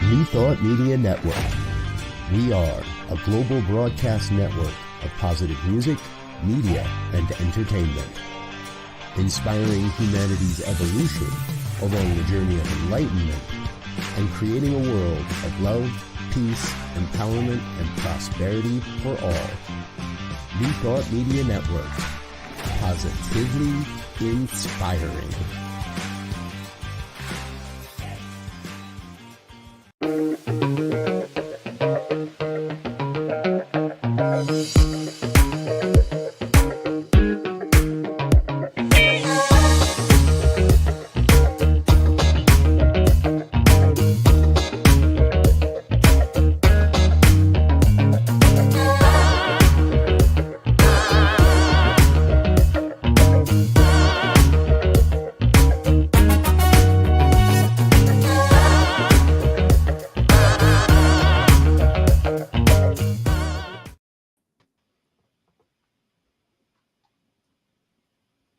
New Thought Media Network. We are a global broadcast network of positive music, media, and entertainment, inspiring humanity's evolution along the journey of enlightenment and creating a world of love, peace, empowerment, and prosperity for all. New Thought Media Network. Positively inspiring.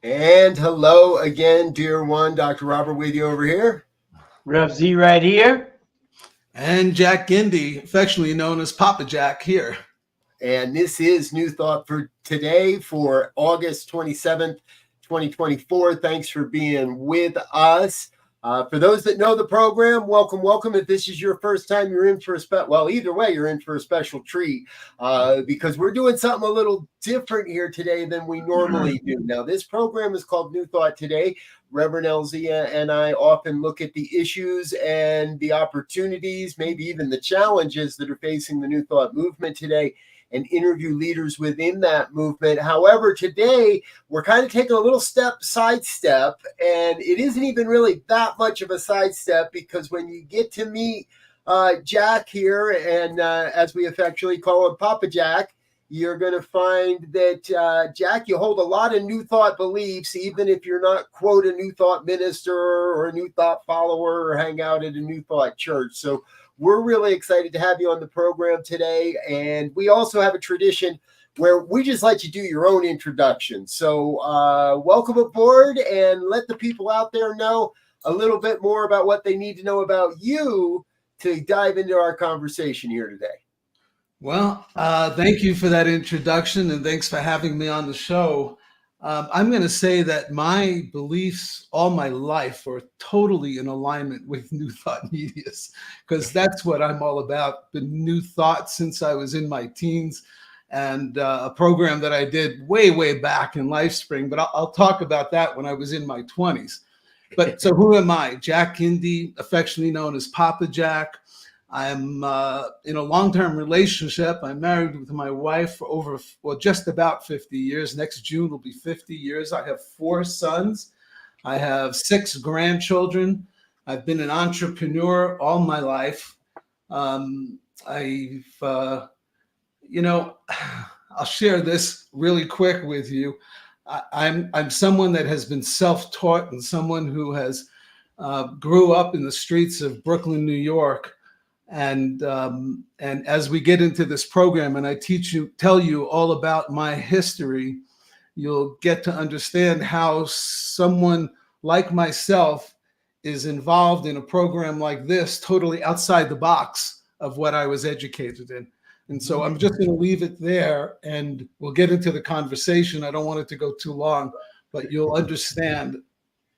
And hello again, dear one. Dr. Robert with you over here. Rev Brz right here. And Jack Gindy, affectionately known as Papa Jack, here. And this is New Thought for today for August 27th, 2024. Thanks for being with us. For those that know the program, welcome, welcome. If this is your first time, you're in for either way, you're in for a special treat because we're doing something a little different here today than we normally do. Now, this program is called New Thought Today. Reverend LZ and I often look at the issues and the opportunities, maybe even the challenges that are facing the New Thought movement today, and interview leaders within that movement. However, today we're kind of taking a little sidestep, and it isn't even really that much of a sidestep because when you get to meet Jack here, and as we affectionately call him Papa Jack, you're going to find that, Jack, you hold a lot of New Thought beliefs, even if you're not, quote, a New Thought minister or a New Thought follower or hang out at a New Thought church. So we're really excited to have you on the program today. And we also have a tradition where we just let you do your own introduction. So welcome aboard and let the people out there know a little bit more about what they need to know about you to dive into our conversation here today. Well, thank you for that introduction, and thanks for having me on the show. I'm going to say that my beliefs all my life are totally in alignment with New Thought Media's, because that's what I'm all about. Been New Thought since I was in my teens, and a program that I did way back in LifeSpring, but I'll talk about that when I was in my 20s. But so who am I? Jack Gindy, affectionately known as Papa Jack. I'm in a long-term relationship. I'm married with my wife for just about 50 years. Next June will be 50 years. I have 4 sons. I have 6 grandchildren. I've been an entrepreneur all my life. I'll share this really quick with you. I'm someone that has been self-taught and someone who has grew up in the streets of Brooklyn, New York. And as we get into this program and I tell you all about my history, you'll get to understand how someone like myself is involved in a program like this, totally outside the box of what I was educated in. And so I'm just going to leave it there and we'll get into the conversation. I don't want it to go too long, but you'll understand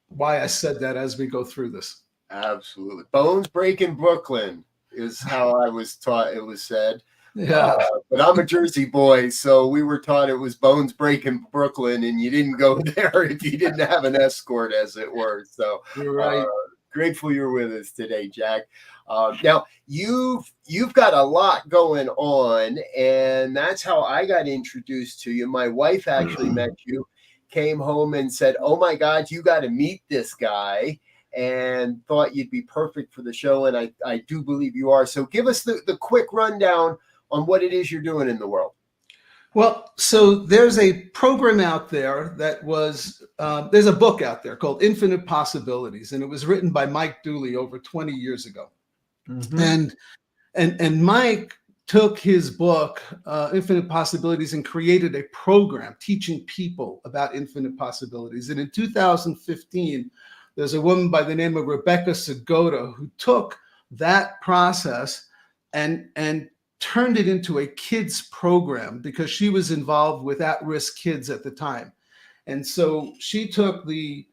why I said that as we go through this. Absolutely. Bones breaking Brooklyn is how I was taught it was said. Yeah. But I'm a Jersey boy, so we were taught it was bones breaking Brooklyn, and you didn't go there if you didn't have an escort, as it were. So you're right. Grateful you're with us today, Jack. Now you've got a lot going on, and that's how I got introduced to you. My wife actually met you, came home and said, "Oh my God, you got to meet this guy," and thought you'd be perfect for the show. And I do believe you are. So give us the quick rundown on what it is you're doing in the world. Well, so there's a program out there that was, there's a book out there called Infinite Possibilities, and it was written by Mike Dooley over 20 years ago. Mm-hmm. And Mike took his book, Infinite Possibilities, and created a program teaching people about infinite possibilities. And in 2015, there's a woman by the name of Rebecca Segota who took that process and turned it into a kids program, because she was involved with at-risk kids at the time. And so she took the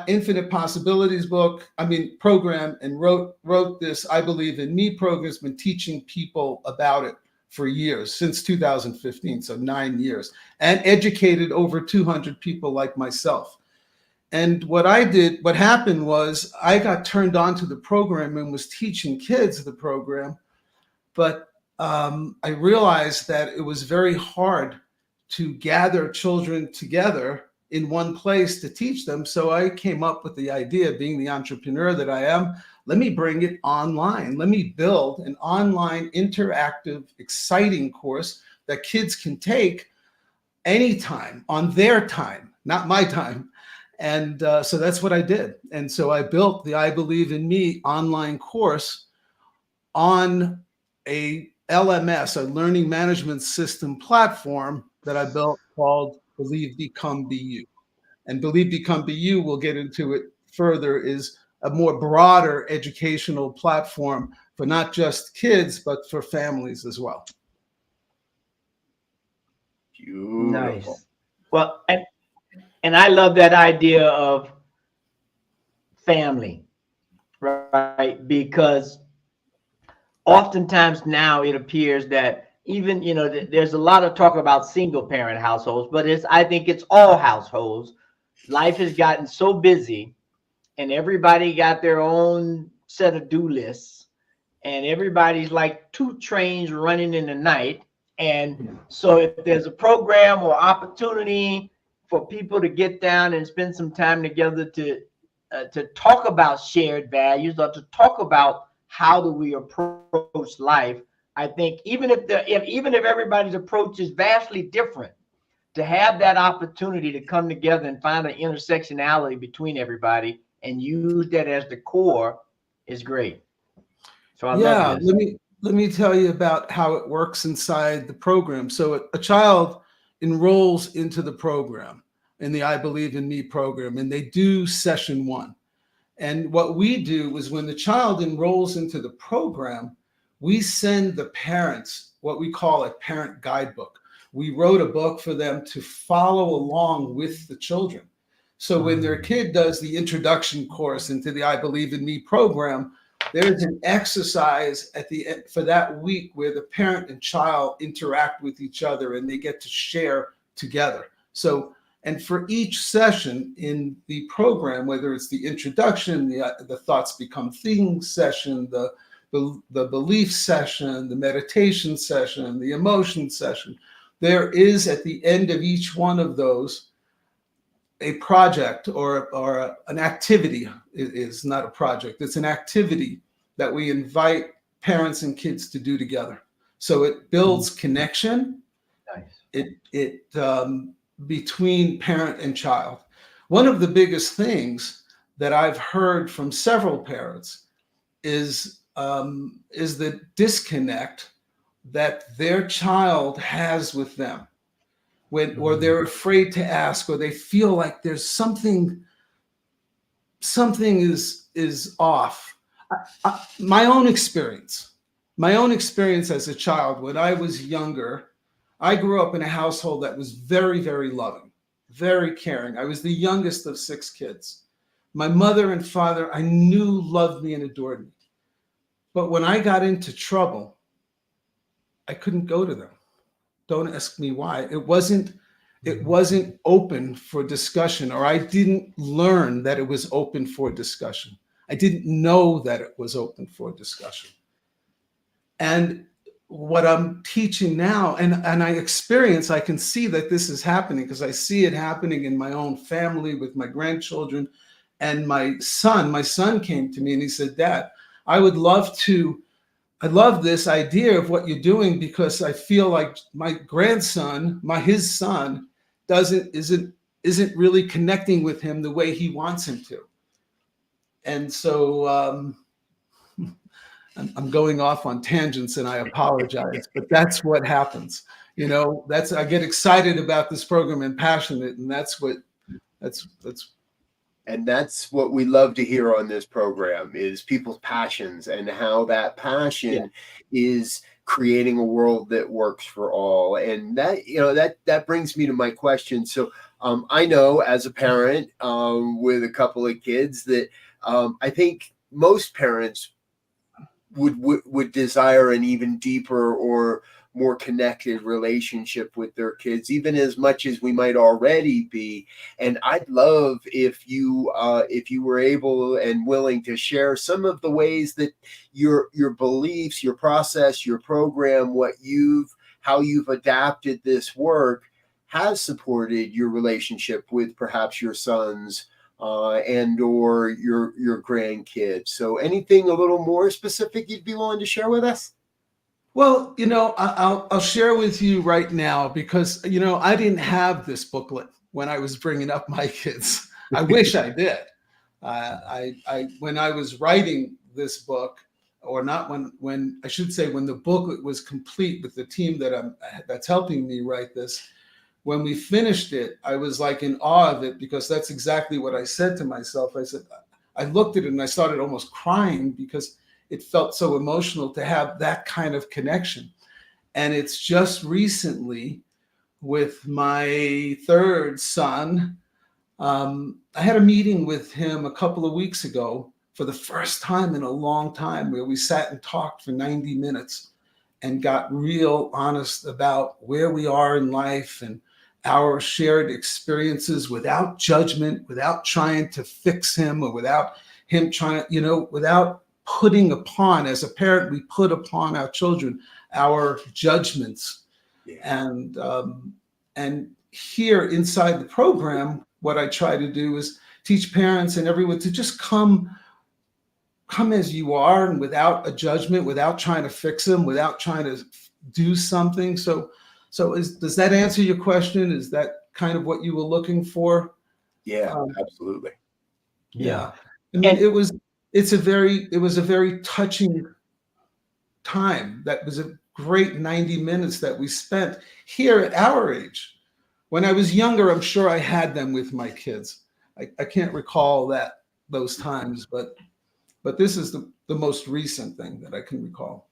Infinite Possibilities program, and wrote this I Believe in Me program. Has been teaching people about it for years, since 2015, so 9 years, and educated over 200 people like myself. And what happened was I got turned on to the program and was teaching kids the program, but I realized that it was very hard to gather children together in one place to teach them. So I came up with the idea, being the entrepreneur that I am, let me bring it online. Let me build an online, interactive, exciting course that kids can take anytime, on their time, not my time. And so that's what I did. And so I built the I Believe in Me online course on a LMS, a learning management system platform that I built called Believe, Become, Be You. And Believe, Become, Be You, we'll get into it further, is a more broader educational platform for not just kids, but for families as well. Beautiful. Nice. Well, and I love that idea of family, right? Because oftentimes now it appears that even, there's a lot of talk about single parent households, but I think it's all households. Life has gotten so busy and everybody got their own set of do lists, and everybody's like two trains running in the night. And so if there's a program or opportunity for people to get down and spend some time together to talk about shared values, or to talk about how do we approach life, I think even if everybody's approach is vastly different, to have that opportunity to come together and find an intersectionality between everybody and use that as the core is great. So I love this. Let me tell you about how it works inside the program. So a child enrolls into the program, in the I Believe in Me program, and they do session 1. And what we do is, when the child enrolls into the program, we send the parents what we call a parent guidebook. We wrote a book for them to follow along with the children. So when their kid does the introduction course into the I Believe in Me program, there's an exercise at the end for that week where the parent and child interact with each other and they get to share together. So, and for each session in the program, whether it's the introduction, the thoughts become things session, the belief session, the meditation session, the emotion session, there is at the end of each one of those a project or an activity. It is not a project, it's an activity that we invite parents and kids to do together. So it builds connection. Nice. It between parent and child. One of the biggest things that I've heard from several parents is the disconnect that their child has with them, or they're afraid to ask, or they feel like there's something is off. My own experience as a child, when I was younger, I grew up in a household that was very, very loving, very caring. I was the youngest of 6 kids. My mother and father, I knew, loved me and adored me. But when I got into trouble, I couldn't go to them. Don't ask me why. It wasn't open for discussion, or I didn't learn that it was open for discussion. I didn't know that it was open for discussion. And what I'm teaching now, and I can see that this is happening, because I see it happening in my own family with my grandchildren and my son. My son came to me and he said, "Dad, I love this idea of what you're doing, because I feel like my grandson, his son, isn't really connecting with him the way he wants him to." And so I'm going off on tangents, and I apologize, but that's what happens. I get excited about this program and passionate, and that's And that's what we love to hear on this program, is people's passions and how that passion is creating a world that works for all. And that, that brings me to my question. So I know as a parent with a couple of kids that I think most parents would desire an even deeper or more connected relationship with their kids, even as much as we might already be. And I'd love if you were able and willing to share some of the ways that your beliefs, your process, your program, how you've adapted this work has supported your relationship with perhaps your sons and or your grandkids. So anything a little more specific you'd be willing to share with us? Well, I'll share with you right now, because, I didn't have this booklet when I was bringing up my kids. I wish I did. When I was writing this book, or not when I should say, when the booklet was complete with the team that's helping me write this, when we finished it, I was like in awe of it, because that's exactly what I said to myself. I said, I looked at it and I started almost crying, because it felt so emotional to have that kind of connection. And it's just recently with my third son, I had a meeting with him a couple of weeks ago for the first time in a long time, where we sat and talked for 90 minutes and got real honest about where we are in life and our shared experiences, without judgment, without trying to fix him, or without him trying, without putting upon, as a parent, we put upon our children our judgments. And here inside the program, what I try to do is teach parents and everyone to just come as you are, and without a judgment, without trying to fix them, without trying to do something. So does that answer your question? Is that kind of what you were looking for? Yeah, absolutely. Yeah. I mean, it was a very touching time. That was a great 90 minutes that we spent here at our age. When I was younger, I'm sure I had them with my kids. I can't recall those times, but this is the most recent thing that I can recall.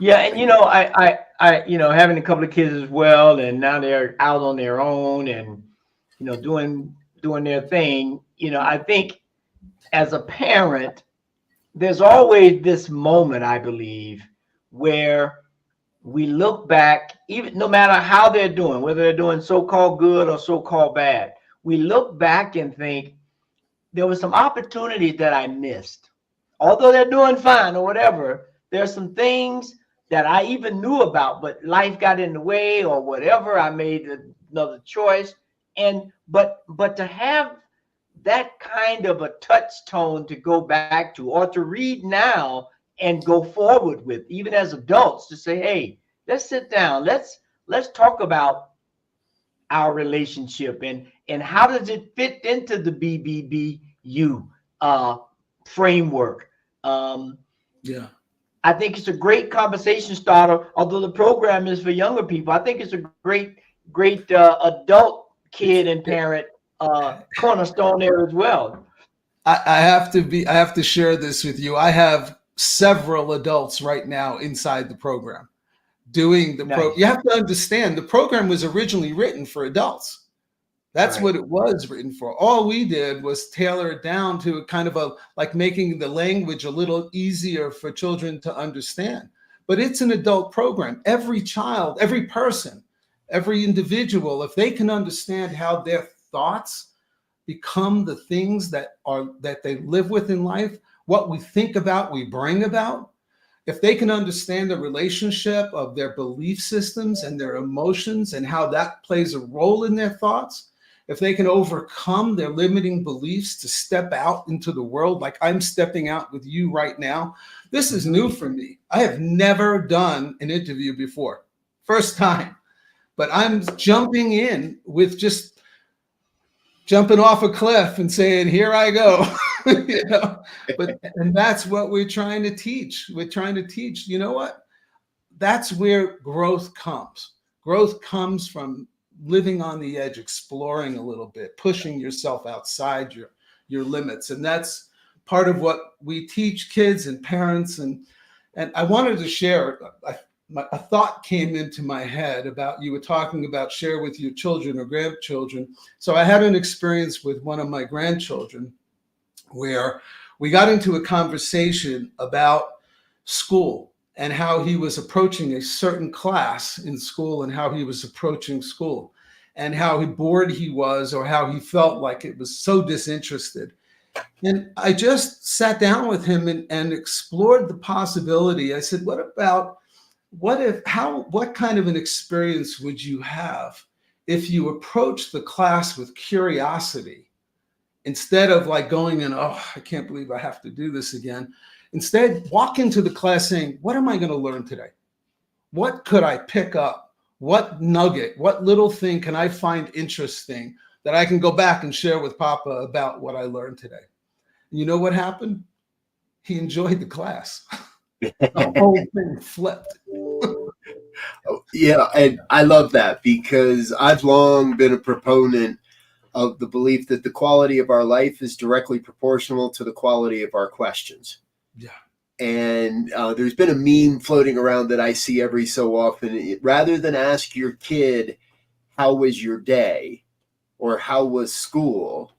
Yeah, and I having a couple of kids as well, and now they're out on their own and doing their thing. I think as a parent, there's always this moment, I believe, where we look back, even no matter how they're doing, whether they're doing so-called good or so-called bad, we look back and think there was some opportunities that I missed. Although they're doing fine or whatever, there's some things that I even knew about, but life got in the way or whatever. I made another choice. But to have that kind of a touchstone to go back to, or to read now and go forward with, even as adults, to say, hey, let's sit down, let's talk about our relationship and how does it fit into the BBBU framework. I think it's a great conversation starter, although the program is for younger people. I think it's a great adult kid and parent cornerstone there as well. I have to share this with you. I have several adults right now inside the program doing the program. You have to understand, the program was originally written for adults. That's right. What it was written for. All we did was tailor it down to kind of like making the language a little easier for children to understand. But it's an adult program. Every child, every person, every individual, if they can understand how their thoughts become the things that they live with in life, what we think about, we bring about. If they can understand the relationship of their belief systems and their emotions and how that plays a role in their thoughts, if they can overcome their limiting beliefs to step out into the world, like I'm stepping out with you right now. This is new for me. I have never done an interview before. First time. But I'm jumping in with just jumping off a cliff and saying, here I go. And that's what we're trying to teach. We're trying to teach, you know what? That's where growth comes. Growth comes from living on the edge, exploring a little bit, pushing yourself outside your limits. And that's part of what we teach kids and parents. And I wanted to share, a thought came into my head about, you were talking about share with your children or grandchildren. So I had an experience with one of my grandchildren where we got into a conversation about school and how he was approaching a certain class in school and how he was approaching school and how bored he was or how he felt like it was so disinterested. And I just sat down with him and explored the possibility. I said, what kind of an experience would you have if you approach the class with curiosity instead of like going in, oh, I can't believe I have to do this again. Instead, walk into the class saying, what am I going to learn today? What could I pick up? What nugget, what little thing can I find interesting that I can go back and share with Papa about what I learned today? And you know what happened? He enjoyed the class. The whole thing flipped. Yeah, and I love that because I've long been a proponent of the belief that the quality of our life is directly proportional to the quality of our questions. Yeah. And there's been a meme floating around that I see every so often. Rather than ask your kid, how was your day? Or how was school?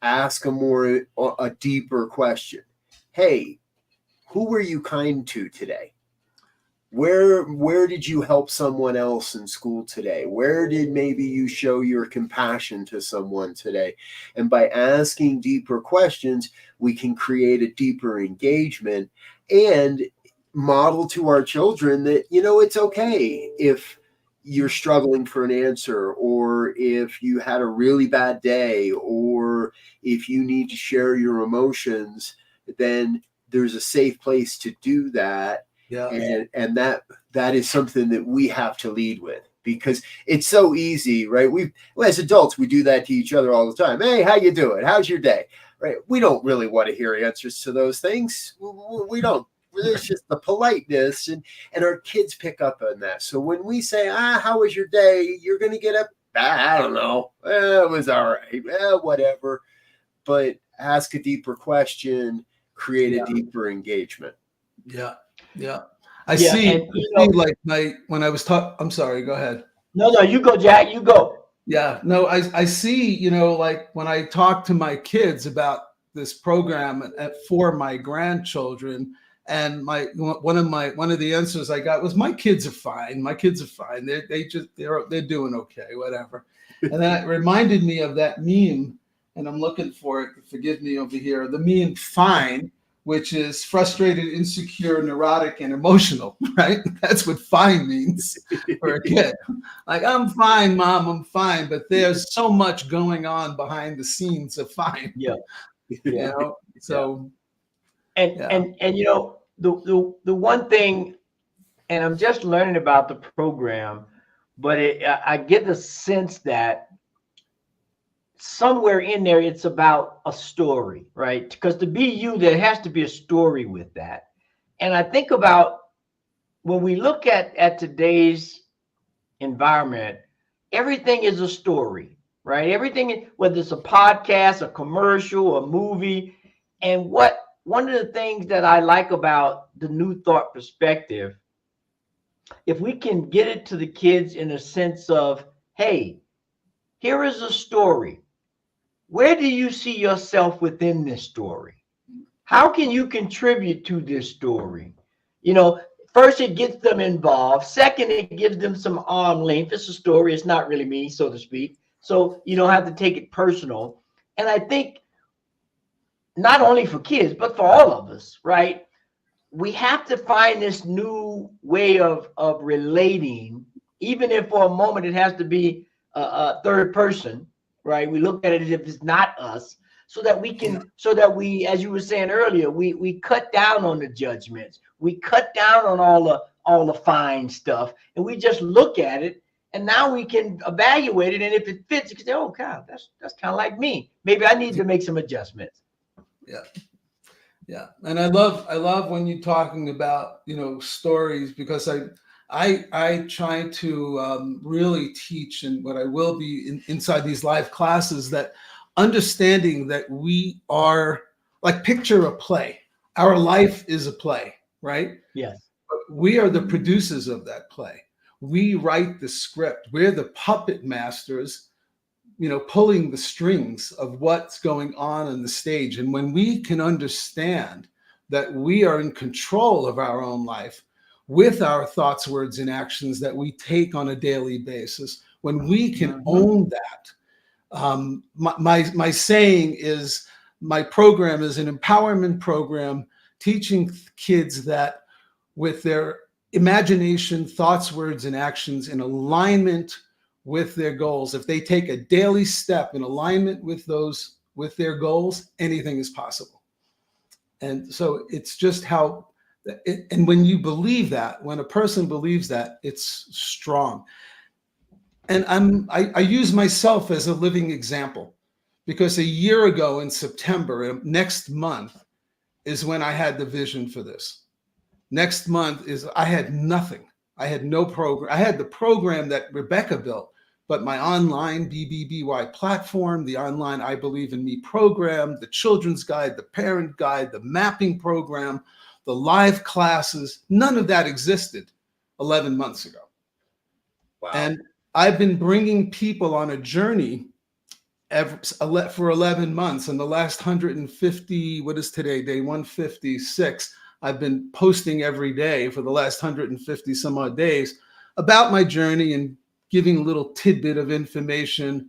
Ask a deeper question. Hey, who were you kind to today? Where did you help someone else in school today? Where did maybe you show your compassion to someone today? And by asking deeper questions, we can create a deeper engagement and model to our children that, it's okay if you're struggling for an answer, or if you had a really bad day, or if you need to share your emotions, then there's a safe place to do that. Yeah. And that is something that we have to lead with, because it's so easy, right? As adults, we do that to each other all the time. Hey, how you doing? How's your day? Right? We don't really want to hear answers to those things. We don't. There's just the politeness, and our kids pick up on that. So when we say, how was your day? You're going to get up. I don't know. It was all right. Whatever. But ask a deeper question, create a deeper engagement. Yeah. Yeah. I see like when I was talking, I'm sorry, go ahead. No, you go, Jack, you go. Yeah, no, I see, like when I talk to my kids about this program for my grandchildren, and one of the answers I got was, my kids are fine. My kids are fine. They're doing okay, whatever. And that reminded me of that meme, and I'm looking for it. Forgive me over here. The meme "fine," which is frustrated, insecure, neurotic, and emotional, right? That's what fine means for a kid. Like, I'm fine, Mom, I'm fine. But there's so much going on behind the scenes of fine. Yeah. So. And the one thing, and I'm just learning about the program, but I get the sense that somewhere in there, it's about a story, right? Because to be you, there has to be a story with that. And I think about when we look at today's environment, everything is a story, right? Everything, whether it's a podcast, a commercial, a movie. And one of the things that I like about the New Thought perspective, if we can get it to the kids in a sense of, hey, here is a story. Where do you see yourself within this story? How can you contribute to this story? First, it gets them involved. Second, it gives them some arm length. It's a story. It's not really me, so to speak. So you don't have to take it personal. And I think not only for kids, but for all of us, right? We have to find this new way of relating, even if for a moment it has to be a third person, right? We look at it as if it's not us, so that we, as you were saying earlier, we cut down on the judgments. We cut down on all the fine stuff, and we just look at it, and now we can evaluate it. And if it fits, you can say, oh God, that's kind of like me. Maybe I need to make some adjustments. Yeah. And I love when you're talking about, stories, because I try to really teach, and what I will be inside these live classes, that understanding that we are like, picture a play. Our life is a play, right? Yes. We are the producers of that play. We write the script. We're the puppet masters, pulling the strings of what's going on the stage. And when we can understand that we are in control of our own life with our thoughts, words, and actions that we take on a daily basis, when we can own that, my saying is, my program is an empowerment program teaching kids that with their imagination, thoughts, words, and actions in alignment with their goals, if they take a daily step in alignment with their goals, anything is possible. And so it's just how, and when you believe that, when a person believes that, it's strong. And I use myself as a living example, because a year ago in September, next month, is when I had the vision for this. Next month I had nothing. I had no program. I had the program that Rebecca built, but my online BBBY platform, the online I Believe in Me program, the children's guide, the parent guide, the mapping program, the live classes, none of that existed 11 months ago. Wow. And I've been bringing people on a journey for 11 months. And the last 150, what is today, day 156, I've been posting every day for the last 150 some odd days about my journey and giving a little tidbit of information,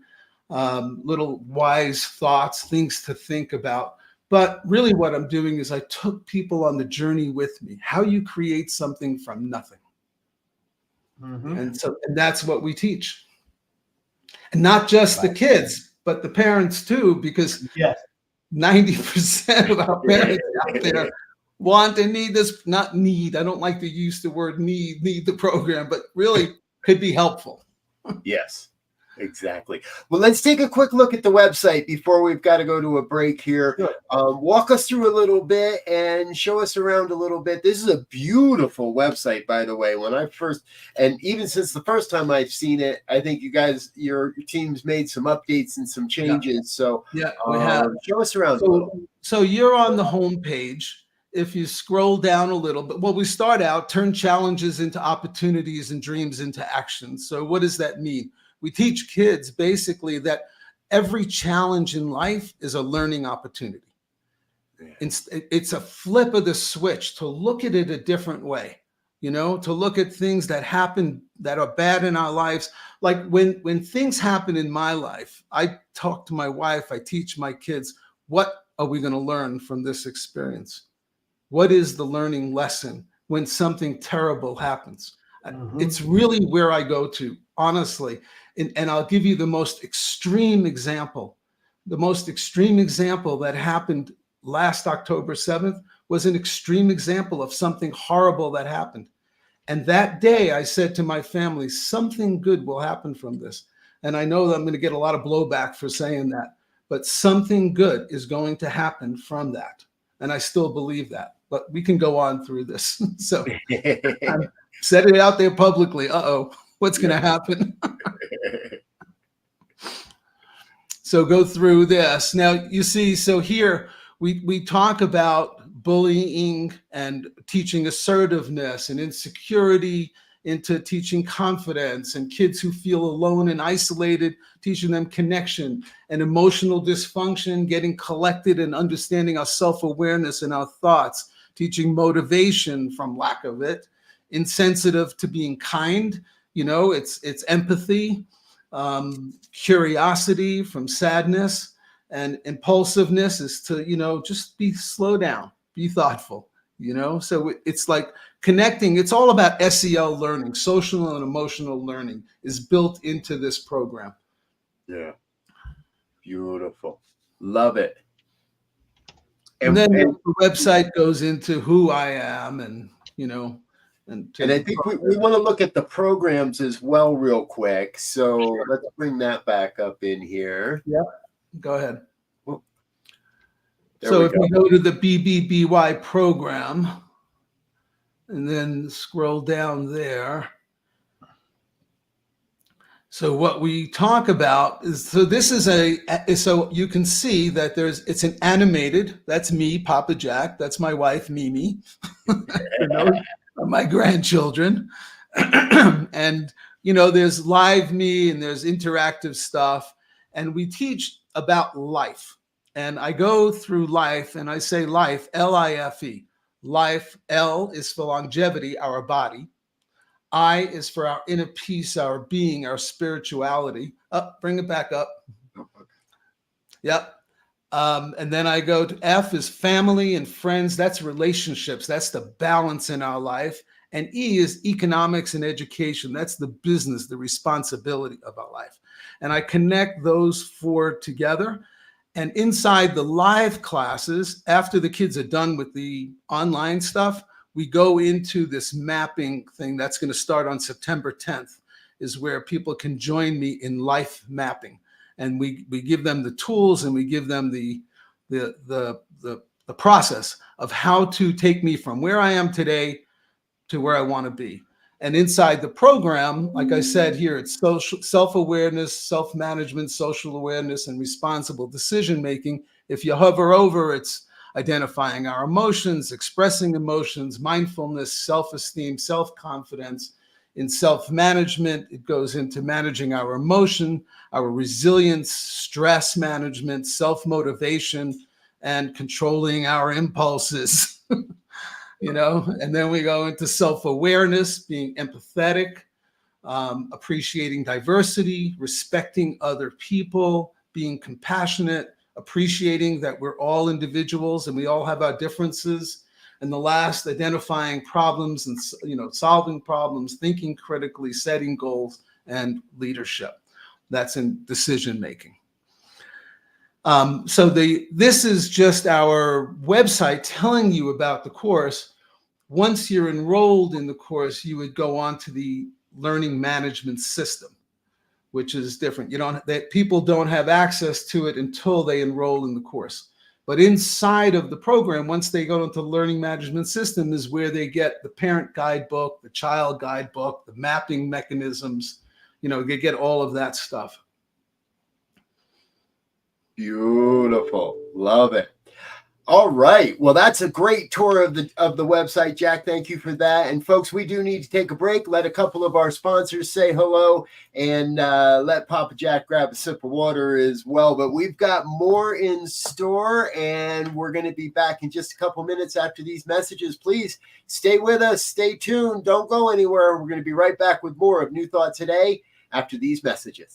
little wise thoughts, things to think about. But really what I'm doing is I took people on the journey with me, how you create something from nothing. And that's what we teach. And not just the kids, but the parents too, because 90% of our parents out there want and need this, not need, I don't like to use the word need the program, but really could be helpful. Yes, exactly. Well, let's take a quick look at the website before we've got to go to a break here. Sure. Walk us through a little bit and show us around a little bit. This is a beautiful website, by the way. When I first, and even since the first time I've seen it, I think you guys, your team's made some updates and some changes. Yeah. So We have. show us around a little. So you're on the home page. If you scroll down a little bit, well, we start out, turn challenges into opportunities and dreams into action. So what does that mean? We teach kids basically that every challenge in life is a learning opportunity. It's a flip of the switch to look at it a different way, to look at things that happen that are bad in our lives. Like when things happen in my life, I talk to my wife, I teach my kids, what are we going to learn from this experience? What is the learning lesson when something terrible happens? It's really where I go to, honestly. And I'll give you the most extreme example. The most extreme example that happened last October 7th was an extreme example of something horrible that happened. And that day I said to my family, something good will happen from this. And I know that I'm going to get a lot of blowback for saying that, but something good is going to happen from that. And I still believe that. But we can go on through this. So I said it out there publicly. What's going to happen? So go through this. Now, you see, so here we talk about bullying and teaching assertiveness and insecurity into teaching confidence, and kids who feel alone and isolated, teaching them connection, and emotional dysfunction, getting collected and understanding our self-awareness and our thoughts, teaching motivation from lack of it, insensitive to being kind, it's empathy, curiosity from sadness, and impulsiveness is to, just slow down, be thoughtful, so it's like connecting. It's all about SEL learning, social and emotional learning is built into this program. Yeah. Beautiful. Love it. And then the website goes into who I am and I think we want to look at the programs as well real quick. So let's bring that back up in here. Yeah, go ahead. There we we go to the BBBY program, and then scroll down there. So what we talk about is, so this is so you can see that it's an animated, that's me, Papa Jack, that's my wife, Mimi, my grandchildren. And, there's live me and there's interactive stuff. And we teach about life. And I go through life and I say life, L-I-F-E. Life, L is for longevity, our body. I is for our inner peace, our being, our spirituality. Bring it back up. Yep. And then I go to F is family and friends. That's relationships. That's the balance in our life. And E is economics and education. That's the business, the responsibility of our life. And I connect those four together. And inside the live classes, after the kids are done with the online stuff, we go into this mapping thing that's going to start on September 10th, is where people can join me in life mapping. And we give them the tools and we give them the process of how to take me from where I am today to where I want to be. And inside the program, like I said here, it's social self-awareness, self-management, social awareness, and responsible decision-making. If you hover over, it's identifying our emotions, expressing emotions, mindfulness, self-esteem, self-confidence. In self-management, it goes into managing our emotion, our resilience, stress management, self-motivation, and controlling our impulses. And then we go into self-awareness, being empathetic, appreciating diversity, respecting other people, being compassionate, appreciating that we're all individuals and we all have our differences. And the last, identifying problems and, solving problems, thinking critically, setting goals, and leadership. That's in decision making. So this is just our website telling you about the course. Once you're enrolled in the course, you would go on to the learning management system, which is different. People don't have access to it until they enroll in the course. But inside of the program, once they go into the learning management system, is where they get the parent guidebook, the child guidebook, the mapping mechanisms. They get all of that stuff. Beautiful. Love it. All right. Well, that's a great tour of the website, Jack. Thank you for that. And folks, we do need to take a break. Let a couple of our sponsors say hello, and let Papa Jack grab a sip of water as well. But we've got more in store, and we're going to be back in just a couple minutes after these messages. Please stay with us. Stay tuned. Don't go anywhere. We're going to be right back with more of New Thought Today after these messages.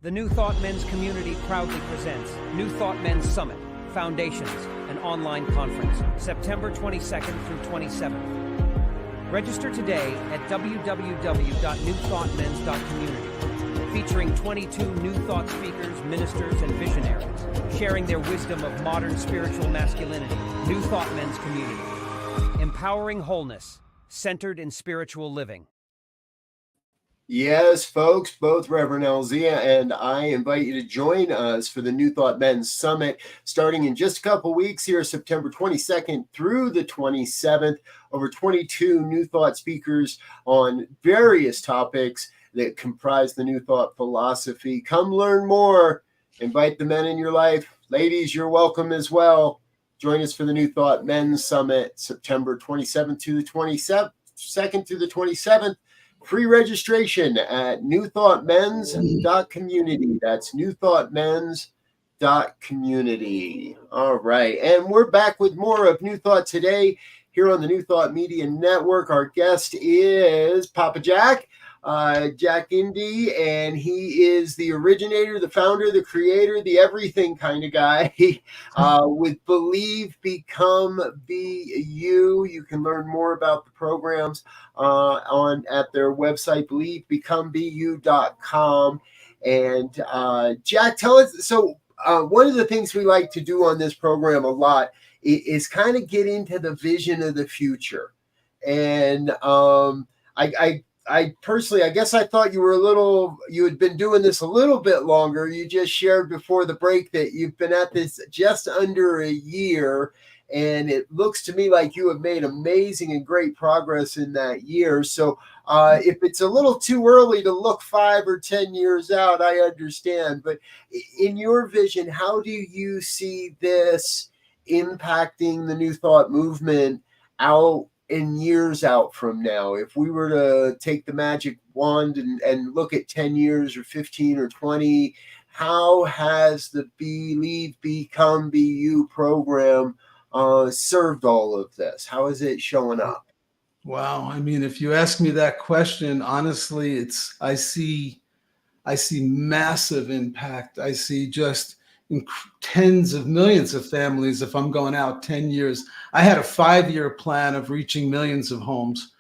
The New Thought Men's community proudly presents New Thought Men's Summit, Foundations, an online conference, September 22nd through 27th. Register today at www.newthoughtmens.community, featuring 22 New Thought speakers, ministers, and visionaries, sharing their wisdom of modern spiritual masculinity. New Thought Men's community, empowering wholeness, centered in spiritual living. Yes, folks, both Reverend Elzia and I invite you to join us for the New Thought Men's Summit starting in just a couple weeks here, September 22nd through the 27th. Over 22 New Thought speakers on various topics that comprise the New Thought philosophy. Come learn more. Invite the men in your life. Ladies, you're welcome as well. Join us for the New Thought Men's Summit, September 27th to the 22nd through the 27th. Free registration at newthoughtmens.community. That's newthoughtmens.community. All right. And we're back with more of New Thought today here on the New Thought Media Network. Our guest is Papa Jack, Jack Indy, and he is the originator, the founder, the creator, the everything kind of guy with Believe, Become, Be You. You can learn more about the programs at their website, believebecomebeyou.com. And Jack, tell us, so one of the things we like to do on this program a lot is kind of get into the vision of the future. And I personally, I guess I thought you had been doing this a little bit longer. You just shared before the break that you've been at this just under a year. And it looks to me like you have made amazing and great progress in that year. So if it's a little too early to look 5 or 10 years out, I understand. But in your vision, how do you see this impacting the New Thought movement out in years out from now? If we were to take the magic wand and look at 10 years or 15 or 20, how has the Believe, Become, Be You program served all of this? How is it showing up? Wow. I mean, if you ask me that question, honestly, I see massive impact. I see just tens of millions of families. If I'm going out 10 years, I had a 5-year plan of reaching millions of homes.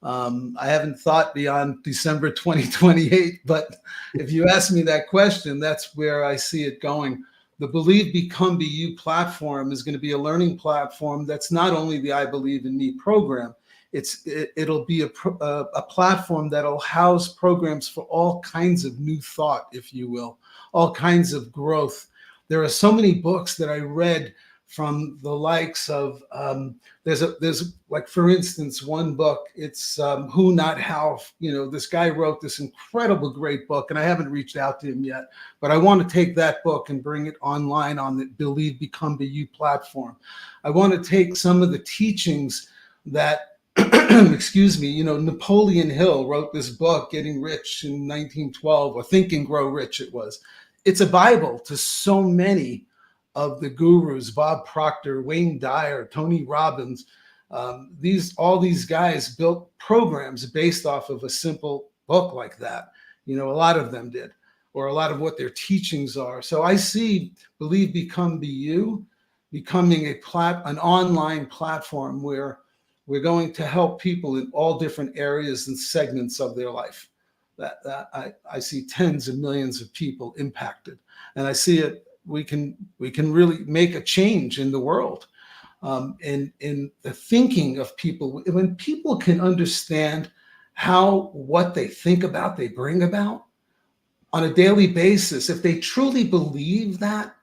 I haven't thought beyond December 2028, but if you ask me that question, that's where I see it going. The Believe, Become, Be You platform is going to be a learning platform that's not only the I Believe in Me program. It'll be a platform that'll house programs for all kinds of new thought, if you will, all kinds of growth. There are so many books that I read from the likes of, there's like, for instance, one book, it's Who Not How. This guy wrote this incredible, great book, and I haven't reached out to him yet, but I want to take that book and bring it online on the Believe, Become, Be You platform. I want to take some of the teachings that, excuse me, Napoleon Hill wrote this book, Getting Rich in 1912, or Think and Grow Rich it was. It's a Bible to so many of the gurus, Bob Proctor, Wayne Dyer, Tony Robbins. All these guys built programs based off of a simple book like that. A lot of them did, or a lot of what their teachings are. So I see Believe, Become, Be You becoming an online platform where we're going to help people in all different areas and segments of their life. That I see tens of millions of people impacted, and I see it. We can really make a change in the world, in the thinking of people. When people can understand what they think about, they bring about on a daily basis. If they truly believe that,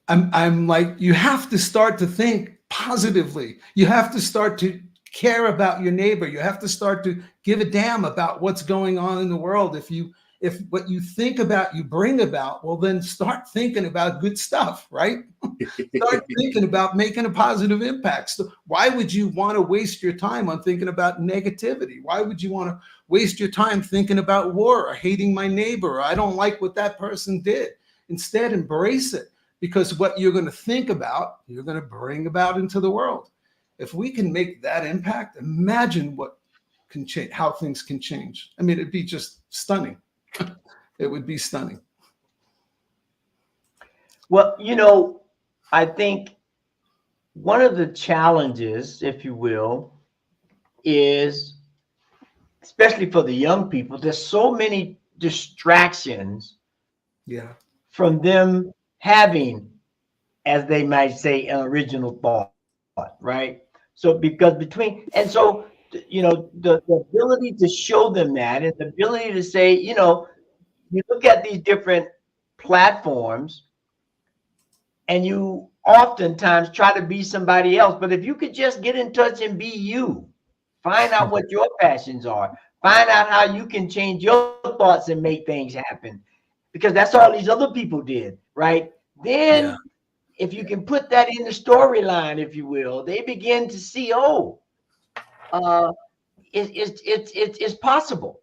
I'm like, you have to start to think positively. You have to start to care about your neighbor. You have to start to give a damn about what's going on in the world. If what you think about, you bring about, well, then start thinking about good stuff, right? Start thinking about making a positive impact. So why would you want to waste your time on thinking about negativity? Why would you want to waste your time thinking about war or hating my neighbor? Or I don't like what that person did. Instead, embrace it, because what you're going to think about, you're going to bring about into the world. If we can make that impact, imagine what can change, how things can change. I mean, it'd be just stunning. It would be stunning. Well, I think one of the challenges, if you will, is, especially for the young people, there's so many distractions from them having, as they might say, an original thought, right? So because between, and so, you know, the ability to show them that, and the ability to say, you know, you look at these different platforms and you oftentimes try to be somebody else. But if you could just get in touch and be you, find out what your passions are, find out how you can change your thoughts and make things happen, because that's all these other people did, right? Then Yeah. if you can put that in the storyline, if you will, they begin to see, oh, it's possible.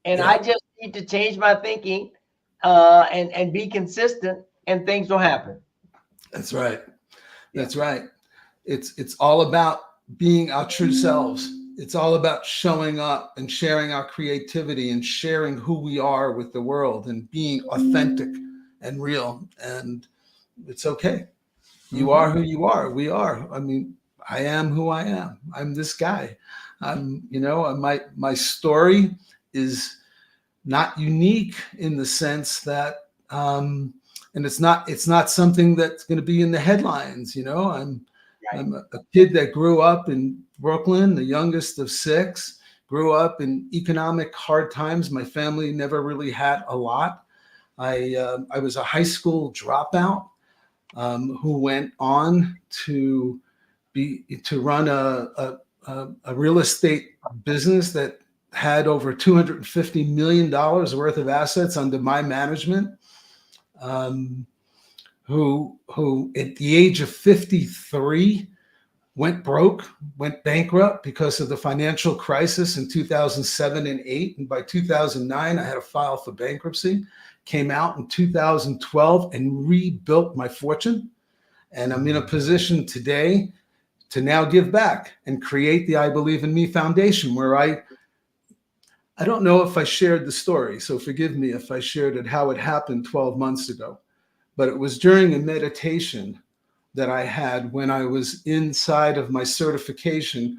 And Yeah. I just need to change my thinking and be consistent, and things will happen. That's right. That's right. It's all about being our true selves. It's all about showing up and sharing our creativity and sharing who we are with the world and being authentic and real. And it's okay. You are who you are. We are. I mean, I am who I am. I'm this guy. You know, my story is not unique in the sense that, and it's not something that's going to be in the headlines. You know, I'm a kid that grew up in Brooklyn, the youngest of six, grew up in economic hard times. My family never really had a lot. I was a high school dropout who went on to run a real estate business that had over $250 million worth of assets under my management. Who at the age of 53 went broke, went bankrupt because of the financial crisis in 2007 and 8. And by 2009, I had to file for bankruptcy, came out in 2012 and rebuilt my fortune. And I'm in a position today to now give back and create the I Believe in Me Foundation, where I don't know if I shared the story, so forgive me if I shared it, how it happened 12 months ago. But it was during a meditation that I had when I was inside of my certification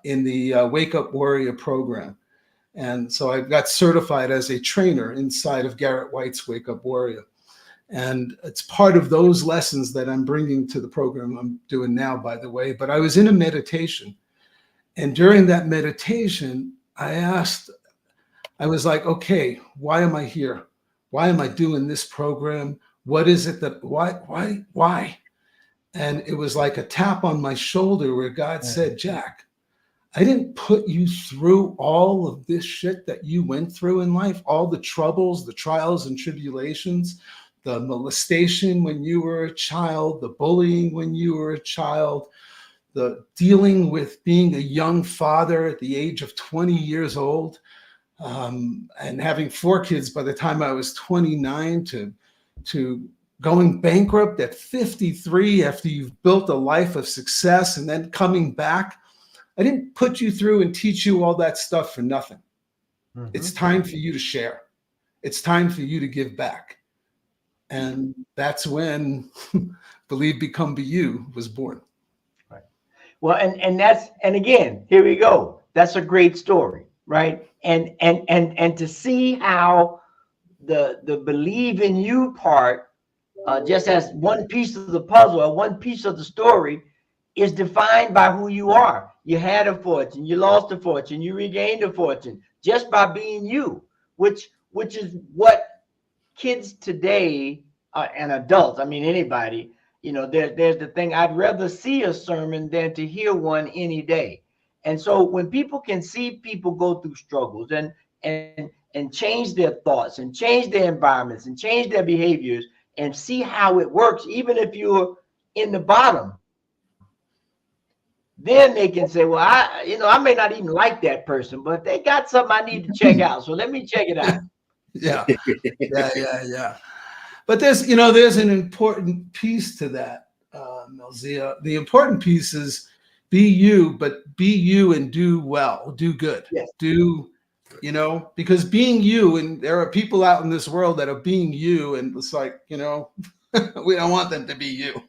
in the Wake Up Warrior program. And so I got certified as a trainer inside of Garrett White's Wake Up Warrior. And it's part of those lessons that I'm bringing to the program I'm doing now, by the way. But I was in a meditation. And during that meditation, I was like, okay, why am I here? Why am I doing this program? What is it that, why? And it was like a tap on my shoulder where God said, Jack, I didn't put you through all of this shit that you went through in life, all the troubles, the trials and tribulations, the molestation when you were a child, the bullying when you were a child, the dealing with being a young father at the age of 20 years old, and having 4 kids by the time I was 29, to going bankrupt at 53 after you've built a life of success and then coming back. I didn't put you through and teach you all that stuff for nothing. It's time for you to share. It's time for you to give back. And that's when Believe, Become, Be You was born. Right. Well, and again, here we go. That's a great story, right? And to see how the believe in you part, just as one piece of the puzzle or one piece of the story, is defined by who you are. You had a fortune, you lost a fortune, you regained a fortune just by being you, which is what kids today and adults, I mean anybody, you know, there's the thing, I'd rather see a sermon than to hear one any day. And so when people can see people go through struggles and change their thoughts and change their environments and change their behaviors and see how it works, even if you're in the bottom, then they can say, well, I may not even like that person, but they got something I need to check out. So let me check it out. Yeah. But there's an important piece to that, Melzia. The important piece is be you, but be you and do well, do good. Yes. Because being you, and there are people out in this world that are being you, and it's like, we don't want them to be you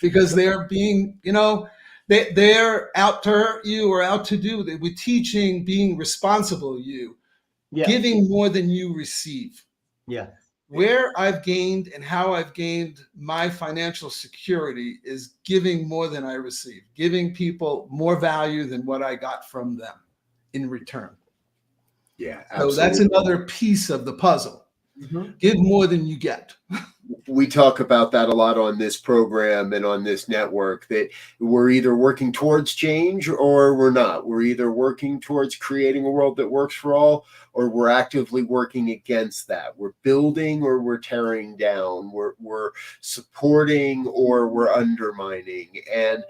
because they're being, they're out to hurt you or out to do. We're teaching being responsible you, giving more than you receive. Yeah. where I've gained and how I've gained my financial security is giving more than I receive, giving people more value than what I got from them in return. Yeah, so absolutely. that's another piece of the puzzle. Give more than you get. We talk about that a lot on this program and on this network, that we're either working towards change or we're not. We're either working towards creating a world that works for all, or we're actively working against that. We're building or we're tearing down. We're supporting or we're undermining. And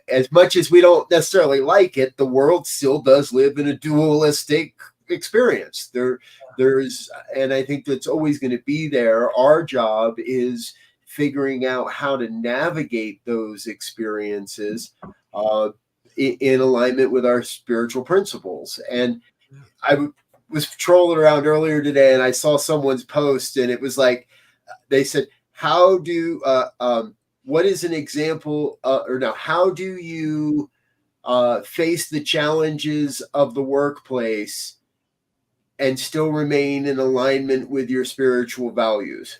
as much as we don't necessarily like it, the world still does live in a dualistic experience. There's, and I think that's always going to be there. Our job is figuring out how to navigate those experiences in alignment with our spiritual principles. And I was trolling around earlier today, and I saw someone's post, and it was like, they said, how do what is an example how do you face the challenges of the workplace and still remain in alignment with your spiritual values?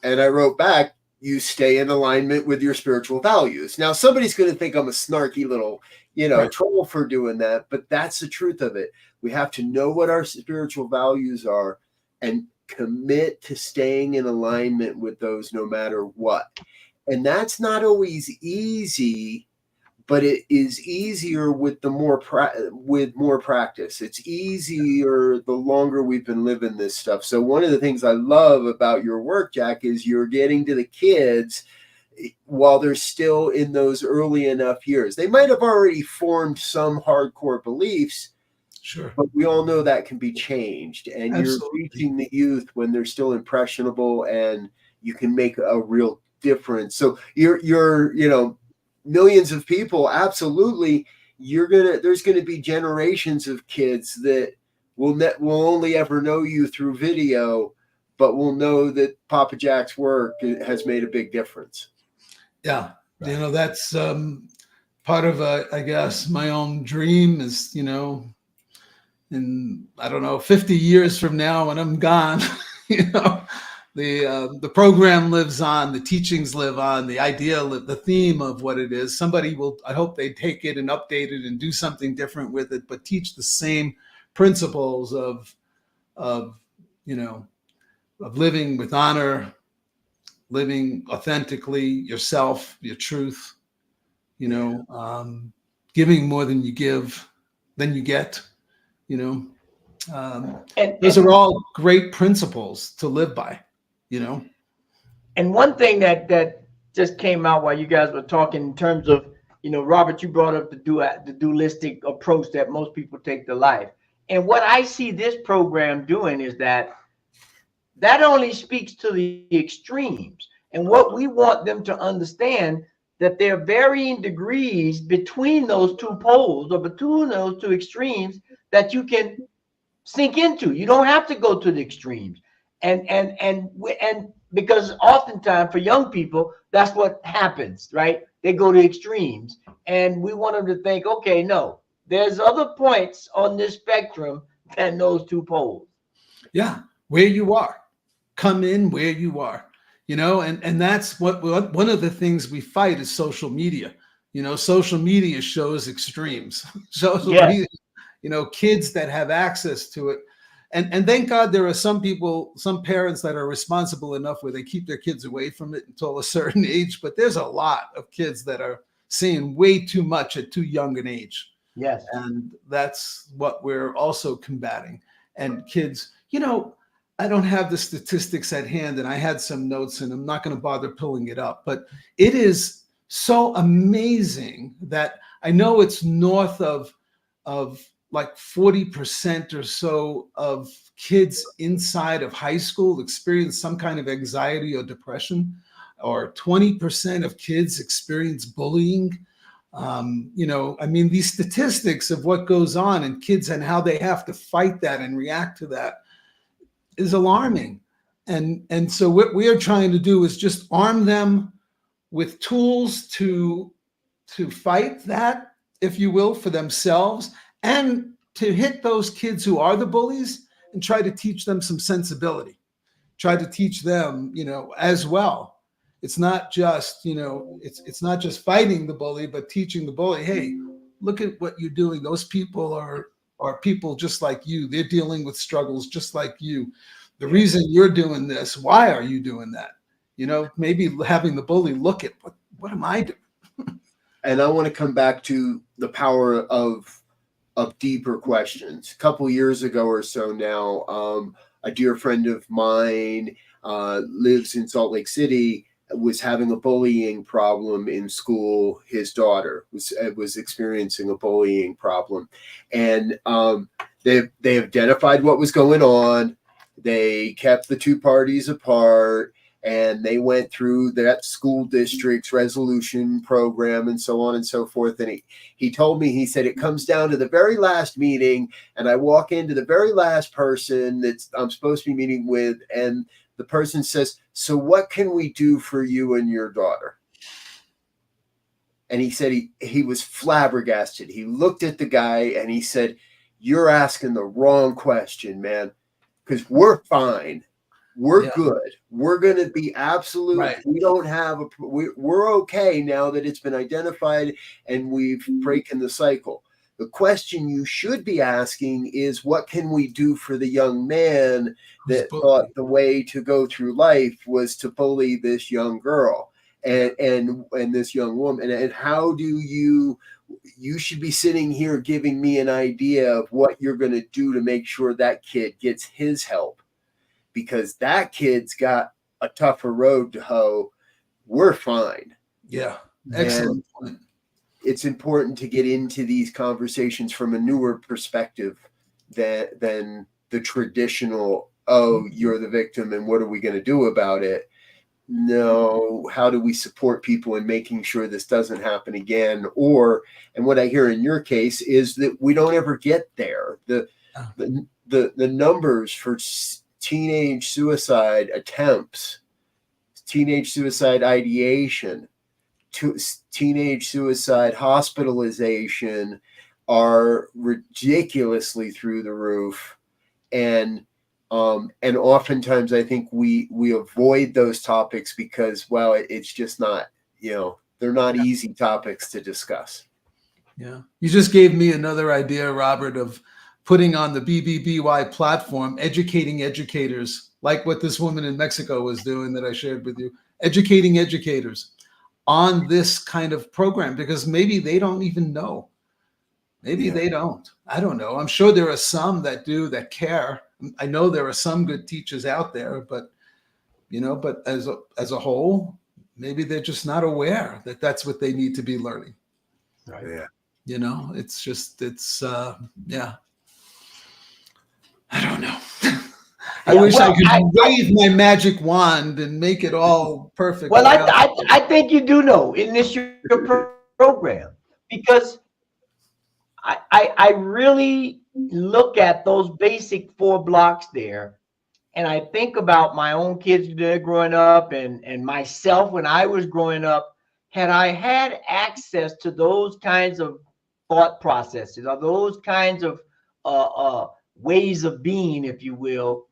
And I wrote back, you stay in alignment with your spiritual values. Now, somebody's going to think I'm a snarky little, Right. troll for doing that, but that's the truth of it. We have to know what our spiritual values are and commit to staying in alignment with those no matter what. And that's not always easy, but it is easier with more practice. It's easier the longer we've been living this stuff. So one of the things I love about your work, Jack, is you're getting to the kids while they're still in those early enough years. They might have already formed some hardcore beliefs, Sure. but we all know that can be changed. And Absolutely. You're reaching the youth when they're still impressionable, and you can make a real difference. So you're millions of people, absolutely. There's gonna be generations of kids that will only ever know you through video, but will know that Papa Jack's work has made a big difference. Yeah. Right. That's part of, I guess, my own dream is, in, I don't know, 50 years from now when I'm gone, the program lives on, the teachings live on, the idea, the theme of what it is. Somebody will, I hope they take it and update it and do something different with it, but teach the same principles of living with honor, living authentically, yourself, your truth, giving more than you give, than you get, those are all great principles to live by, And one thing that just came out while you guys were talking in terms of, Robert, you brought up the dualistic approach that most people take to life. And what I see this program doing is that only speaks to the extremes. And what we want them to understand, that there are varying degrees between those two poles or between those two extremes that you can sink into. You don't have to go to the extremes. And because oftentimes for young people, that's what happens, right? They go to extremes, and we want them to think, okay, no, there's other points on this spectrum than those two poles. Yeah, where you are, come in where you are, and that's what one of the things we fight is social media. Social media shows extremes, media, kids that have access to it. And thank God there are some parents that are responsible enough where they keep their kids away from it until a certain age. But there's a lot of kids that are seeing way too much at too young an age. Yes. And that's what we're also combating. And kids, I don't have the statistics at hand, and I had some notes, and I'm not going to bother pulling it up. But it is so amazing that I know it's north of like 40% or so of kids inside of high school experience some kind of anxiety or depression, or 20% of kids experience bullying. These statistics of what goes on in kids and how they have to fight that and react to that is alarming. And so what we are trying to do is just arm them with tools to fight that, if you will, for themselves, and to hit those kids who are the bullies and try to teach them some sensibility. try to teach them, as well. It's not just, it's not just fighting the bully, but teaching the bully, hey, look at what you're doing. Those people are people just like you. They're dealing with struggles just like you. The reason you're doing this, why are you doing that? Maybe having the bully look at what am I doing? And I want to come back to the power of deeper questions. A couple years ago or so now, a dear friend of mine lives in Salt Lake City, was having a bullying problem in school. His daughter was experiencing a bullying problem, and they identified what was going on. They kept the two parties apart, and they went through that school district's resolution program and so on and so forth. And he told me, he said, it comes down to the very last meeting, and I walk into the very last person that I'm supposed to be meeting with, and the person says, so what can we do for you and your daughter? And he said he was flabbergasted. He looked at the guy and he said, you're asking the wrong question, man, because we're fine. We're good. We're going to be absolute. Right. We don't have we're okay now that it's been identified and we've broken the cycle. The question you should be asking is, what can we do for the young man that thought the way to go through life was to bully this young girl and this young woman? And how do you should be sitting here giving me an idea of what you're going to do to make sure that kid gets his help, because that kid's got a tougher road to hoe. We're fine. Yeah. Excellent point. It's important to get into these conversations from a newer perspective than the traditional, oh, you're the victim and what are we going to do about it? No, how do we support people in making sure this doesn't happen again? And what I hear in your case is that we don't ever get there. The numbers for teenage suicide attempts, teenage suicide ideation, teenage suicide hospitalization are ridiculously through the roof, and oftentimes I think we avoid those topics because, well, it's just not, they're not easy topics to discuss. Yeah, you just gave me another idea, Robert, of putting on the BBBY platform, educating educators, like what this woman in Mexico was doing that I shared with you, educating educators on this kind of program, because maybe they don't even know. Maybe they don't. I don't know. I'm sure there are some that do, that care. I know there are some good teachers out there, but as a whole, maybe they're just not aware that that's what they need to be learning. Right. Yeah. It's I don't know. I wish I could wave my magic wand and make it all perfect. Well, I think you do know in this program, because I really look at those basic 4 blocks there, and I think about my own kids growing up and myself when I was growing up. Had I had access to those kinds of thought processes or those kinds of ways of being, if you will,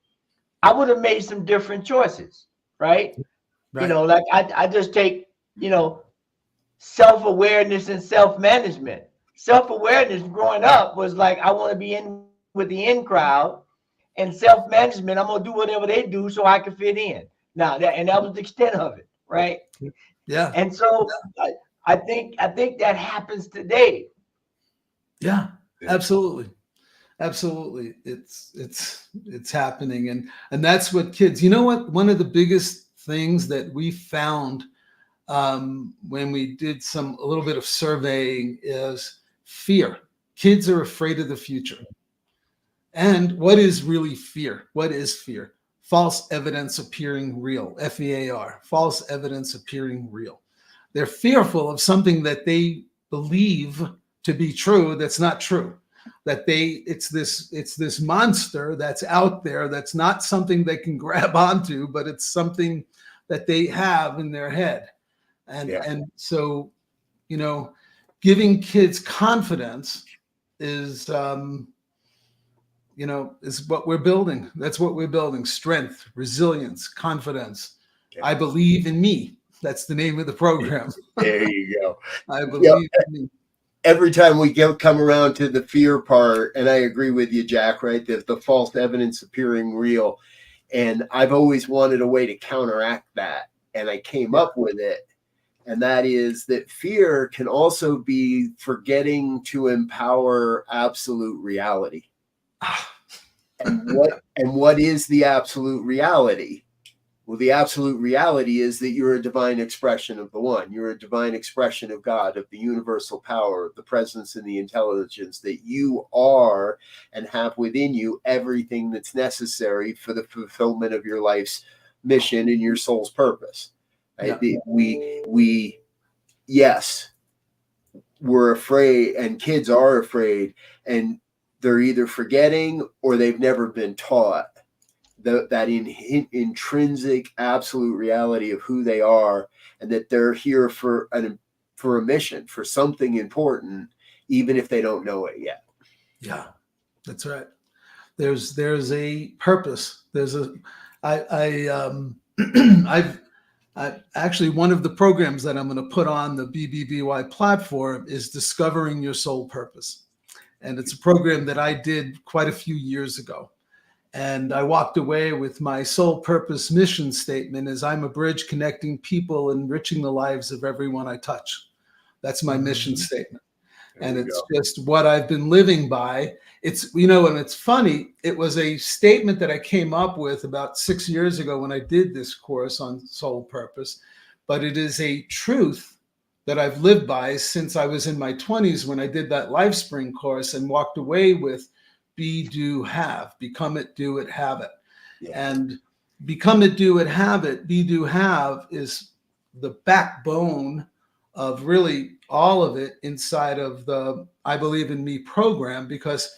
I would have made some different choices, right? Like I just take, self-awareness and self-management. Self-awareness growing up was like, I want to be in with the in crowd, and self-management, I'm going to do whatever they do so I can fit in. Now, that was the extent of it, right? Yeah. And so I think that happens today. Yeah, absolutely. Absolutely. It's happening. And that's what kids, what, one of the biggest things that we found when we did a little bit of surveying is fear. Kids are afraid of the future. And what is really fear? What is fear? False evidence appearing real, FEAR, false evidence appearing real. They're fearful of something that they believe to be true that's not true. That it's this monster that's out there that's not something they can grab onto, but it's something that they have in their head. And so, giving kids confidence is is what we're building. That's what we're building: strength, resilience, confidence. Yeah. I believe in me. That's the name of the program. There you go. I believe in me. Every time we come around to the fear part, and I agree with you, Jack, right? The false evidence appearing real. And I've always wanted a way to counteract that. And I came up with it. And that is that fear can also be forgetting to empower absolute reality. And what is the absolute reality? Well, the absolute reality is that you're a divine expression of the one. You're a divine expression of God, of the universal power, of the presence and the intelligence, that you are and have within you everything that's necessary for the fulfillment of your life's mission and your soul's purpose. Right? Yeah. Yes, we're afraid, and kids are afraid, and they're either forgetting or they've never been taught that intrinsic absolute reality of who they are, and that they're here for a mission, for something important, even if they don't know it yet. Yeah, that's right. There's a purpose. I've actually, one of the programs that I'm going to put on the BBBY platform is Discovering Your Soul Purpose. And it's a program that I did quite a few years ago. And I walked away with my soul purpose mission statement as I'm a bridge connecting people, enriching the lives of everyone I touch. That's my mission statement. And it's just what I've been living by. It's, and it's funny, it was a statement that I came up with about 6 years ago when I did this course on soul purpose, but it is a truth that I've lived by since I was in my 20s when I did that LifeSpring course and walked away with be, do, have, become it, do it, have it. Yeah. And become it, do it, have it, be, do, have is the backbone of really all of it inside of the I Believe in Me program, because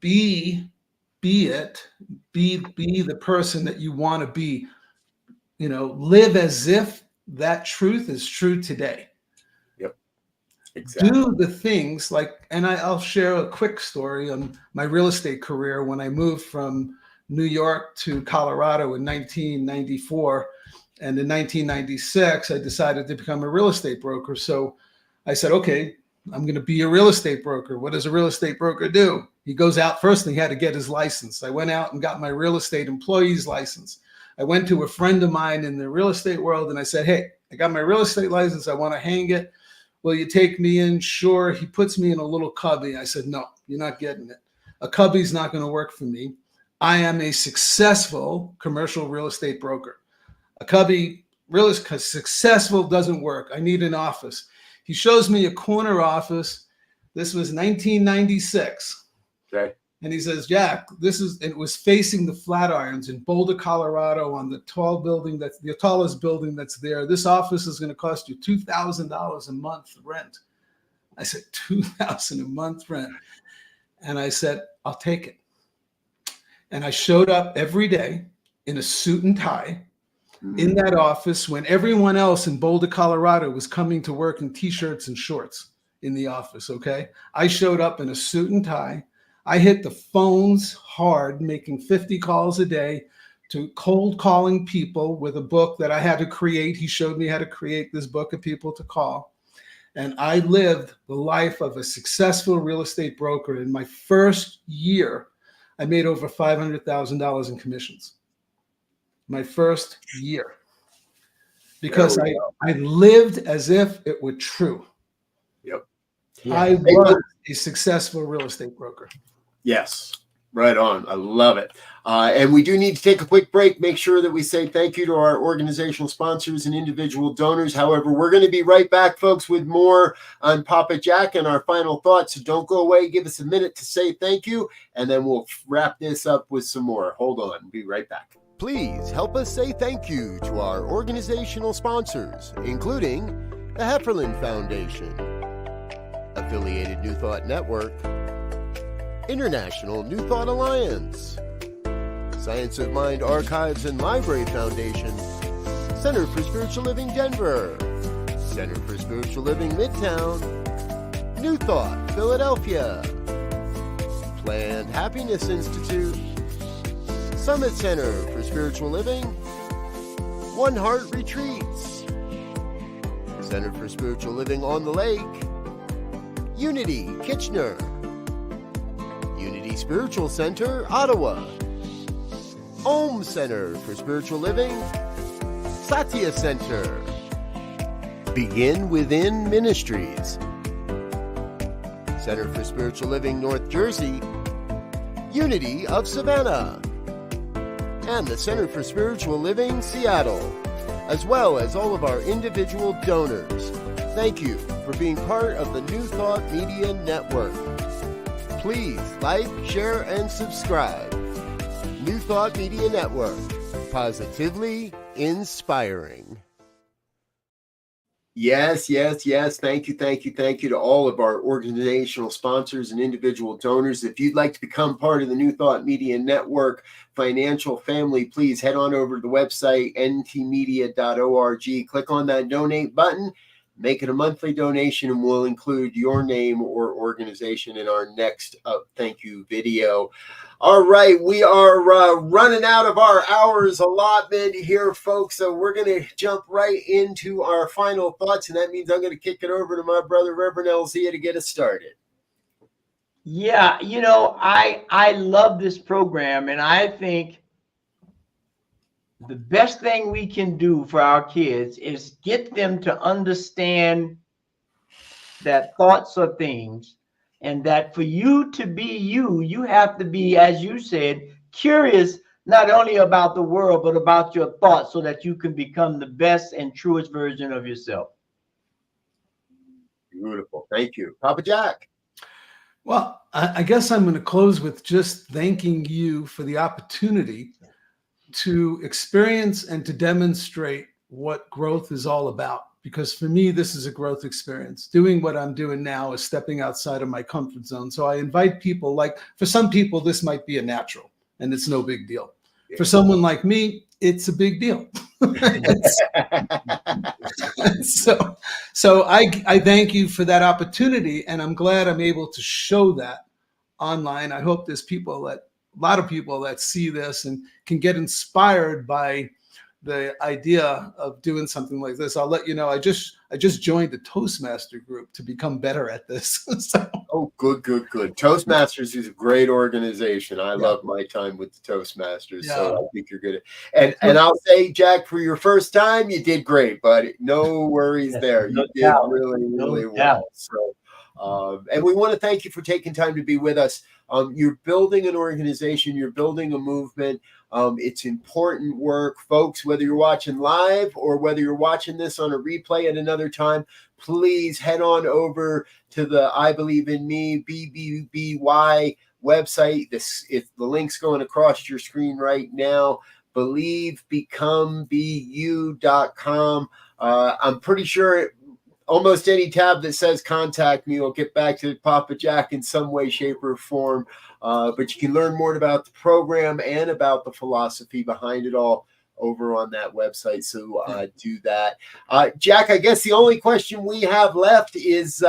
be it, be the person that you want to be, live as if that truth is true today. Yep. Exactly. Do the things and I'll share a quick story on my real estate career. When I moved from New York to Colorado in 1994, and in 1996, I decided to become a real estate broker. So I said, okay, I'm going to be a real estate broker. What does a real estate broker do? He goes out first and he had to get his license. I went out and got my real estate employee's license. I went to a friend of mine in the real estate world and I said, hey, I got my real estate license. I want to hang it. Will you take me in? Sure. He puts me in a little cubby. I said, no, you're not getting it. A cubby's not going to work for me. I am a successful commercial real estate broker. A cubby really successful doesn't work. I need an office. He shows me a corner office. This was 1996. Okay. And he says, Jack, it was facing the Flatirons in Boulder, Colorado, on the the tallest building that's there. This office is going to cost you $2,000 a month rent. I said, $2,000 a month rent. And I said, I'll take it. And I showed up every day in a suit and tie in that office when everyone else in Boulder, Colorado was coming to work in t-shirts and shorts in the office, okay? I showed up in a suit and tie. I hit the phones hard, making 50 calls a day to cold calling people with a book that I had to create. He showed me how to create this book of people to call. And I lived the life of a successful real estate broker. In my first year, I made over $500,000 in commissions. My first year, because I lived as if it were true. Yep. Yeah. I was a successful real estate broker. Yes. Right on. I love it. And we do need to take a quick break. Make sure that we say thank you to our organizational sponsors and individual donors. However, we're going to be right back, folks, with more on Papa Jack and our final thoughts. So don't go away. Give us a minute to say thank you, and then we'll wrap this up with some more. Hold on. Be right back. Please help us say thank you to our organizational sponsors, including the Hefferland Foundation, Affiliated New Thought Network, International New Thought Alliance, Science of Mind Archives and Library Foundation, Center for Spiritual Living Denver, Center for Spiritual Living Midtown, New Thought Philadelphia, Plan and Happiness Institute, Summit Center for Spiritual Living, One Heart Retreats, Center for Spiritual Living on the Lake, Unity Kitchener, Unity Spiritual Center, Ottawa, Om Center for Spiritual Living, Satya Center, Begin Within Ministries, Center for Spiritual Living, North Jersey, Unity of Savannah, and the Center for Spiritual Living, Seattle, as well as all of our individual donors. Thank you for being part of the New Thought Media Network. Please like, share, and subscribe. New Thought Media Network, positively inspiring. Yes. Thank you to all of our organizational sponsors and individual donors. If you'd like to become part of the New Thought Media Network financial family, please head on over to the website, ntmedia.org. Click on that donate button, make it a monthly donation, and we'll include your name or organization in our next thank you video. All right, we are running out of our hours allotment here, folks, so we're going to jump right into our final thoughts, and that means I'm going to kick it over to my brother, Reverend Elzia, to get us started. Yeah, I love this program, and I think the best thing we can do for our kids is get them to understand that thoughts are things, and that for you to be you, you have to be, as you said, curious not only about the world, but about your thoughts, so that you can become the best and truest version of yourself. Beautiful. Thank you. Papa Jack. Well, I guess I'm going to close with just thanking you for the opportunity to experience and to demonstrate what growth is all about. Because for me, this is a growth experience. Doing what I'm doing now is stepping outside of my comfort zone. So I invite people, like for some people, this might be a natural and it's no big deal. Yeah. For someone like me, it's a big deal. So I thank you for that opportunity, and I'm glad I'm able to show that online. I hope there's a lot of people that see this and can get inspired by the idea of doing something like this. I'll let you know, I just joined the Toastmaster group to become better at this. Oh, good. Toastmasters is a great organization. I love my time with the Toastmasters, so I think you're good. And I'll say, Jack, for your first time, you did great, but no worries there. You did really well. So, and we want to thank you for taking time to be with us. You're building an organization, you're building a movement. It's important work, folks, whether you're watching live or whether you're watching this on a replay at another time, please head on over to the I Believe in Me, BBBY website. The link's going across your screen right now. BelieveBecomeBeYou.com. I'm pretty sure almost any tab that says contact me will get back to Papa Jack in some way, shape, or form. But you can learn more about the program and about the philosophy behind it all over on that website. So do that. Jack, I guess the only question we have left is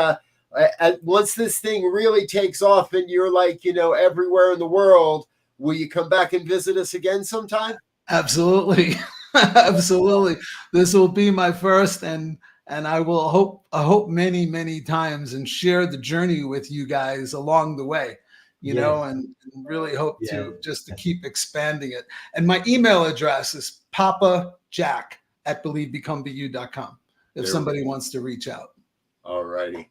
once this thing really takes off and you're like, everywhere in the world, will you come back and visit us again sometime? Absolutely. Absolutely. This will be my first, and I will hope many times and share the journey with you guys along the way, know, and really hope to keep expanding it. And my email address is papajack@believebecomebeYou.com if somebody wants to reach out. All righty.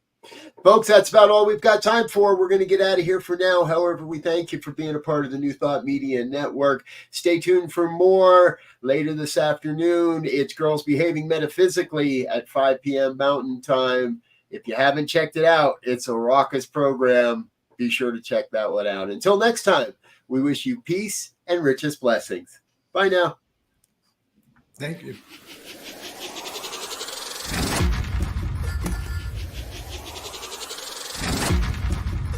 Folks, that's about all we've got time for. We're going to get out of here for now. However, we thank you for being a part of the New Thought Media Network. Stay tuned for more later this afternoon. It's Girls Behaving Metaphysically at 5 p.m. Mountain Time. If you haven't checked it out, it's a raucous program. Be sure to check that one out. Until next time, we wish you peace and richest blessings. Bye now. Thank you.